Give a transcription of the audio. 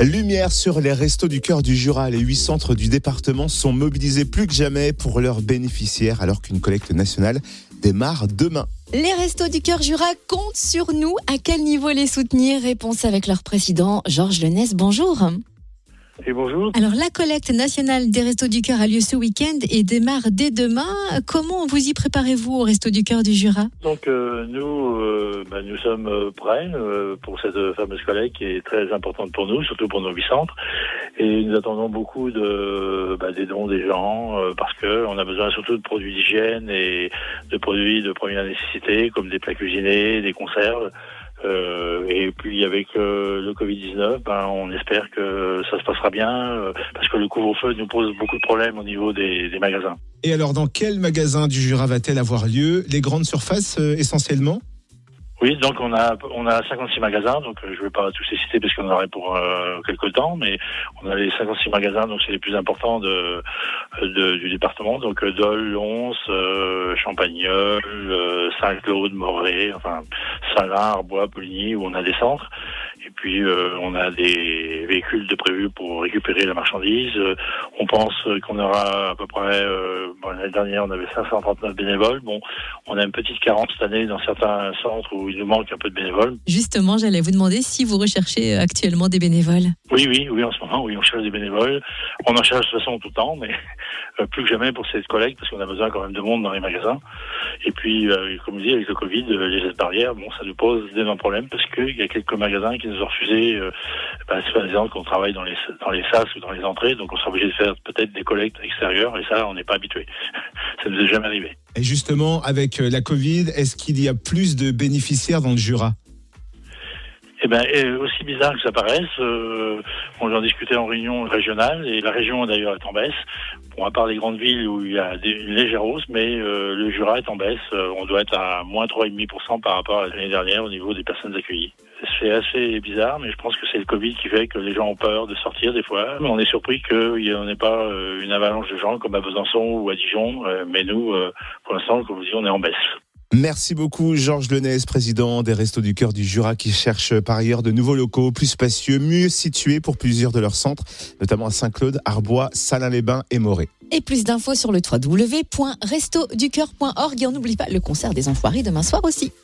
Lumière sur les Restos du Cœur du Jura. Les 8 centres du département sont mobilisés plus que jamais pour leurs bénéficiaires alors qu'une collecte nationale démarre demain. Les Restos du Cœur Jura comptent sur nous. À quel niveau les soutenir? Réponse avec leur président Georges Lenès. Bonjour. Et bonjour. Alors la collecte nationale des Restos du Cœur a lieu ce week-end et démarre dès demain. Comment vous y préparez-vous aux Restos du Cœur du Jura? Donc nous sommes prêts pour cette fameuse collecte qui est très importante pour nous, surtout pour nos 8 centres. Et nous attendons beaucoup des dons des gens parce que on a besoin surtout de produits d'hygiène et de produits de première nécessité comme des plats cuisinés, des conserves. Et puis avec le Covid-19, on espère que ça se passera bien parce que le couvre-feu nous pose beaucoup de problèmes au niveau des magasins. Et alors dans quel magasin du Jura va-t-elle avoir lieu? Les grandes surfaces essentiellement? Oui, donc on a 56 magasins, donc je ne vais pas tous les citer parce qu'on en aurait pour quelques temps, mais on a les 56 magasins, donc c'est les plus importants du département, donc Dole, Lons, Champagnole, Saint-Claude, Morée, enfin Salins, Arbois, Poligny, où on a des centres. Et puis on a des véhicules de prévus pour récupérer la marchandise. On pense qu'on aura à peu près, l'année dernière on avait 539 bénévoles. Bon, on a une petite carence cette année dans certains centres où il nous manque un peu de bénévoles. Justement, j'allais vous demander si vous recherchez actuellement des bénévoles. Oui, en ce moment, oui, on cherche des bénévoles. On en cherche de toute façon tout le temps, mais plus que jamais pour cette collecte parce qu'on a besoin quand même de monde dans les magasins. Et puis, comme je dis, avec le Covid, les gestes barrières, ça nous pose d'énormes problèmes parce qu'il y a quelques magasins qui nous ont refusé, soi-disant qu'on travaille dans les sas ou dans les entrées, donc on sera obligé de faire peut-être des collectes extérieures et ça, on n'est pas habitué. Ça ne nous est jamais arrivé. Et justement, avec la Covid, est-ce qu'il y a plus de bénéficiaires dans le Jura? Aussi bizarre que ça paraisse, on en discutait en réunion régionale et la région d'ailleurs est en baisse. Bon, à part les grandes villes où il y a une légère hausse, mais le Jura est en baisse. On doit être à moins 3,5% par rapport à l'année dernière au niveau des personnes accueillies. C'est assez bizarre, mais je pense que c'est le Covid qui fait que les gens ont peur de sortir des fois. On est surpris qu'il n'y en ait pas une avalanche de gens comme à Besançon ou à Dijon, mais nous, pour l'instant, comme vous dites, on est en baisse. Merci beaucoup Georges Lenès, président des Restos du Cœur du Jura qui cherche par ailleurs de nouveaux locaux plus spacieux, mieux situés pour plusieurs de leurs centres, notamment à Saint-Claude, Arbois, Salins-les-Bains et Morée. Et plus d'infos sur le www.restoducoeur.org et on n'oublie pas le concert des Enfoirés demain soir aussi.